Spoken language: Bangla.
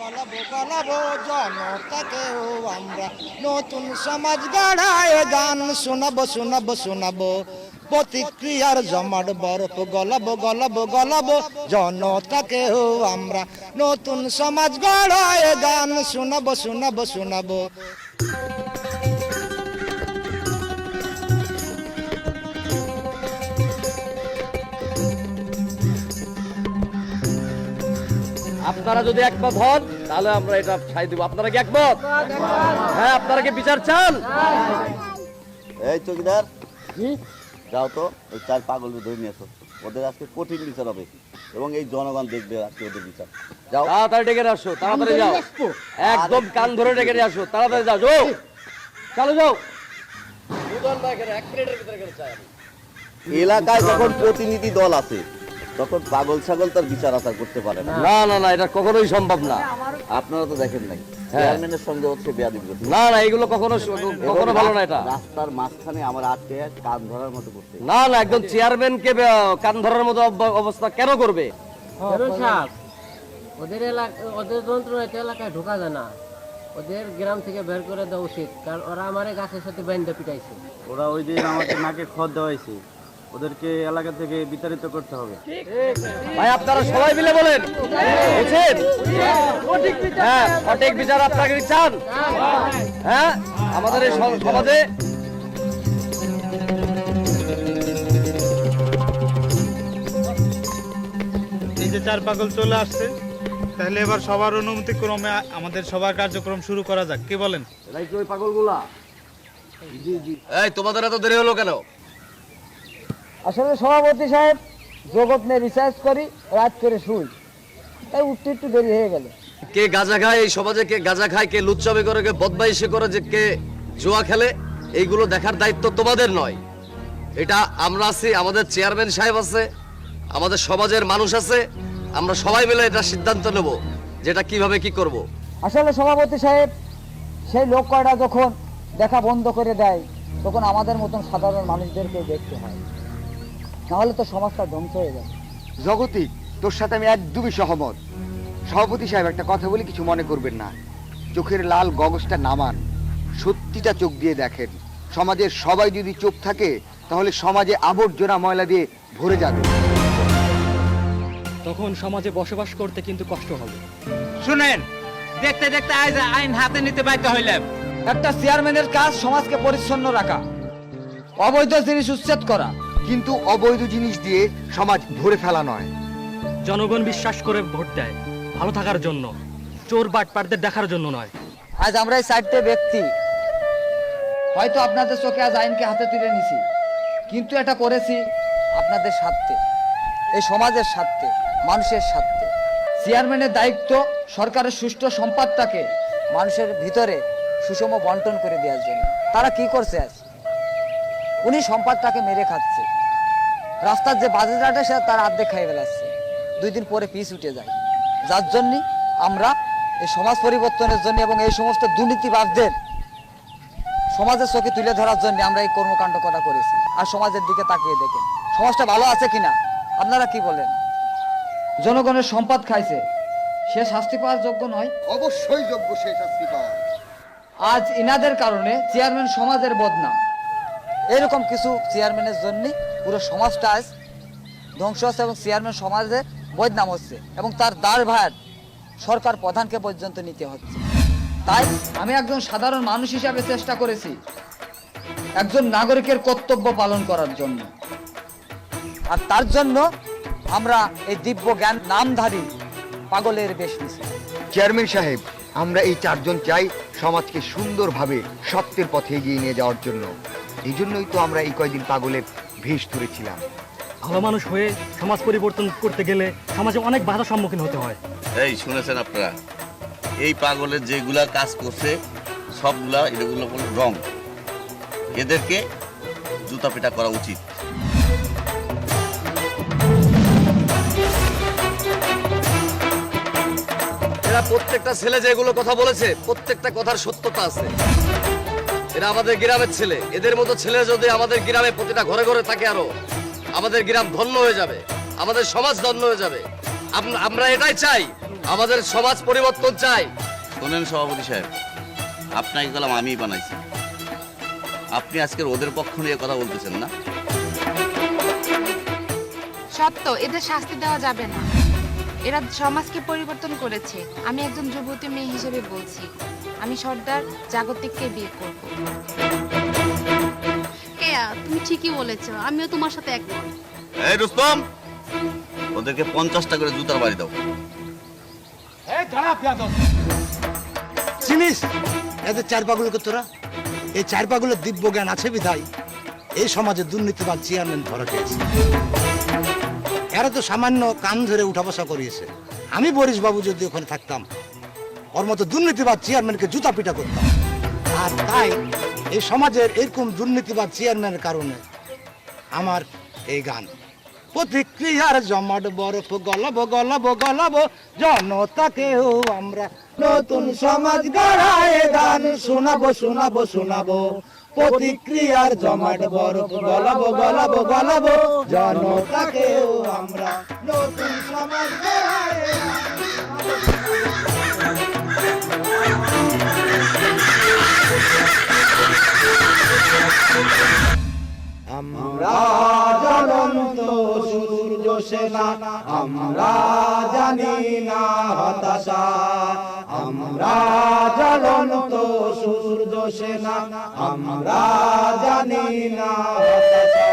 গলাবো গলাবো জনতাকেও আমরা নতুন সমাজ গড়ায় গান শোনাবো শোনাবো শোনাবো প্রতিক্রিয়ার জমাট বরফ গলাবো গলাবো গলাবো জনতাকেও আমরা নতুন সমাজ গড়ায় গান শোনাবো শোনাবো শোনাবো। আপনারা যদি একমত হন তাহলে আমরা এটা ছাই দিব। আপনারা কি একমত? হ্যাঁ, আপনারা কি বিচার চান? এই চৌকিদার, যাও তো ওই 4 পাগল ধরে নিয়ে আসো। ওদের আজকে কঠিন বিচার হবে এবং এই জনগণ দেখবে আজকে ওদের বিচার। যাও তাড়াতাড়ি ডেকে নিয়ে আসো, তাড়াতাড়ি যাও, একদম কান ধরে ডেকে নিয়ে আসো, তাড়াতাড়ি যাও, যাও চলো যাও। দুজন ভাই এখানে 1 মিনিটের ভিতরে করে চাই। এলাকায় যখন প্রতিনিধি দল আছে তখন পাগল ছাগল তার বিচার আচার করতে পারে না। না না না, এটা কখনোই সম্ভব না। আপনারা তো দেখেন নাই চেয়ারম্যানের সঙ্গে হচ্ছে বেয়াদবি করছে। না না, এগুলো কখনো কখনো ভালো না। এটা রাস্তার মাঝখানে আমার আটকে কান ধরার মতো করছে। না না, একদম চেয়ারম্যানকে কান ধরার মতো অবস্থা কেন করবে? ওদের এলাকা, ওদের যন্ত্রণা এলাকায় ঢোকা যায় না। ওদের গ্রাম থেকে বের করে দেওয়া উচিত, কারণ ওরা আমার গাছের সাথে বাইন্দা পিটাইছে। ওরা ওই দিন আমাকে নাকে খড় দেওয়াইছে, ওদেরকে এলাকা থেকে বিতাড়িত করতে হবে। ভাই আপনারা সবাই মিলে বলেন, বুঝছেন? হ্যাঁ, সঠিক বিচার আপনারা কি চান? হ্যাঁ, আমাদের এই সমাজে এই যে 4 পাগল চলে আসছে, তাহলে এবার সবার অনুমতি ক্রমে আমাদের সবার কার্যক্রম শুরু করা যাক, কি বলেন? এরাই কি ওই পাগলগুলা? এই তোমাদের এত দেরি হলো কেন? আসলে সভাপতি সাহেব, জগৎ নিয়ে রিসার্চ করি, রাত করে শুই, তাই উঠতে একটু দেরি হয়ে গেল। কে গাঁজা খায় এই সমাজে, কে গাঁজা খায়, কে লুচ্চামি করে, কে বদমাইশি করে, যে কে জুয়া খেলে, এইগুলো দেখার দায়িত্ব তোমাদের নয়। এটা আমরা আছি, আমাদের চেয়ারম্যান সাহেব আছে, আমাদের সমাজের মানুষ আছে, আমরা সবাই মিলে এটা সিদ্ধান্ত নেব যেটা কিভাবে কি করব। আসলে সভাপতি সাহেব, সেই লোক কয়টা যখন দেখা বন্ধ করে দেয় তখন আমাদের মতন সাধারণ মানুষদেরকে দেখতে হয়, নাহলে তো সমাজটা ধ্বংস হয়ে যায়। জগতিক, তোর সাথে আমি একদমই সহমত। সভাপতি সাহেব, একটা কথা বলি, কিছু মনে করবেন না। চোখের লাল গগজটা নামান, সত্যিটা চোখ দিয়ে দেখেন। সমাজের সবাই যদি চোখ থাকে তাহলে সমাজে আবর্জনা ময়লা দিয়ে ভরে যাবে, তখন সমাজে বসবাস করতে কিন্তু কষ্ট হবে। শুনেন, দেখতে দেখতে আজ আইন হাতে নিতে বাধ্য হইলাম। একটা চেয়ারম্যানের কাজ সমাজকে পরিচ্ছন্ন রাখা, অবৈধ জিনিস উচ্ছেদ করা, কিন্তু অবৈধ জিনিস দিয়ে সমাজ ভরে ফেলা নয়। জনগণ বিশ্বাস করে ভোট দেয় ভালো থাকার জন্য, চোর বাটপারদের দেখার জন্য নয়। আজ আমরা এই 4টে ব্যক্তি হয়তো আপনাদের চোখে আজ আইনকে হাতে তুলে নিছি, কিন্তু এটা করেছি আপনাদের স্বার্থে, এই সমাজের স্বার্থে, মানুষের স্বার্থে। চেয়ারম্যানের দায়িত্ব সরকারের সুষ্ঠু সম্পদটাকে মানুষের ভিতরে সুষম বন্টন করে দেওয়ার জন্য। তারা কি করছে আজ? উনি সম্পদটাকে মেরে খাচ্ছে, রাস্তার যে বাজারটা সে তার অর্ধেক খাই ফেলাচ্ছে, 2 দিন পরে পিছ উঠে যায়। যার জন্য আমরা এই সমাজ পরিবর্তনের জন্য এবং এই সমস্ত দুর্নীতিবাজদের সমাজের চোখে তুলে ধরার জন্য আমরা এই কর্মকাণ্ড করা করেছি। আর সমাজের দিকে তাকিয়ে দেখেন সমাজটা ভালো আছে কিনা, আপনারা কি বলেন? জনগণের সম্পদ খাইছে, সে শাস্তি পাওয়ার যোগ্য নয়? অবশ্যই যোগ্য সে শাস্তি পাওয়া। আজ ইনাদের কারণে চেয়ারম্যান সমাজের বদনাম। এরকম কিছু চেয়ারম্যানের জন্য পুরো সমাজটা আজ ধ্বংস হচ্ছে এবং চেয়ারম্যান সমাজের বদনাম হচ্ছে এবং তার দায়ভার সরকার প্রধানকে পর্যন্ত নিতে হচ্ছে। তাই আমি একজন সাধারণ মানুষ হিসাবে চেষ্টা করেছি একজন নাগরিকের কর্তব্য পালন করার জন্য, আর তার জন্য আমরা এই দিব্য জ্ঞান নামধারী পাগলের বেশ নিছি। চেয়ারম্যান সাহেব, আমরা এই 4 জন চাই সমাজকে সুন্দরভাবে সত্যের পথে এগিয়ে নিয়ে যাওয়ার জন্য। এই জন্যই তো আমরা এই কয়দিন পাগলের ভেষ ধরেছিলাম। ভালো মানুষ হয়ে সমাজ পরিবর্তন করতে গেলে সমাজে অনেক বাধার সম্মুখীন হতে হয়। এই শুনেছেন আপনারা, এই পাগলের যেগুলা কাজ করছে সবগুলা এগুলো রং, এদেরকে জুতা পিটা করা উচিত। এরা প্রত্যেকটা ছেলে যেগুলো কথা বলেছে প্রত্যেকটা কথার সত্যতা আছে। এরা আমাদের গ্রামের ছেলে, এদের মতো ছেলে যদি আমাদের গ্রামে প্রতিটা ঘরে ঘরে থাকে আরো আমাদের গ্রাম ধন্য হয়ে যাবে, আমাদের সমাজ ধন্য হয়ে যাবে। আমরা এটাই চাই আমাদের সমাজ পরিবর্তন চাই। শোনেন সভাপতি সাহেব, আপনাকে কলাম আমিই বানাইছি। আপনি আজকের ওদের পক্ষ নিয়ে কথা বলতেছেন না? সত্য, এদের শাস্তি দেওয়া যাবে না। এরা সমাজকে পরিবর্তন করেছে। আমি একজন যুবতী মেয়ে হিসেবে বলছি, আমি সর্দার জাগতিককে বিয়ে করব। কেয়া, তুমি ঠিকই বলেছো, আমিও তোমার সাথে একমত। এই রুস্তম, ওদেরকে 50টা করে জুতার বাড়ি দাও। চিনিস এদের চার পাগলকে তোরা? এই চার পাগলের দিব্য জ্ঞান আছে বিধায় এই সমাজে দুর্নীতিবাদ চেয়ারম্যান ধরা খেয়েছে। এরা তো সামান্য কান ধরে উঠা বসা করিয়েছে। আমি বরিশ বাবু যদি ওখানে থাকতাম, ওর মতো দুর্নীতিবাদ চেয়ারম্যানকে জুতা পিটা করতাম। আর তাই এই সমাজের এরকম দুর্নীতিবাদ চেয়ারম্যানের কারণে আমার এই গান। প্রতিক্রিয়ার জমাট বরফ গলাবো গলাবো গলাবো জনতাকেও আমরা নতুন সমাজ গড়ায় গান শোনাবো শোনাবো শোনাবো। প্রতিক্রিয়ার জমাট বরফ গলাবো গলাবো গলাবো জনতাকেও আমরা নতুন সমাজ গড়ায় আমরা জ্বলন্ত সূর্য সেনা, আমরা জানি না হতাশা। আমরা জ্বলন্ত সূর্য সেনা, আমরা জানি না হতাশা।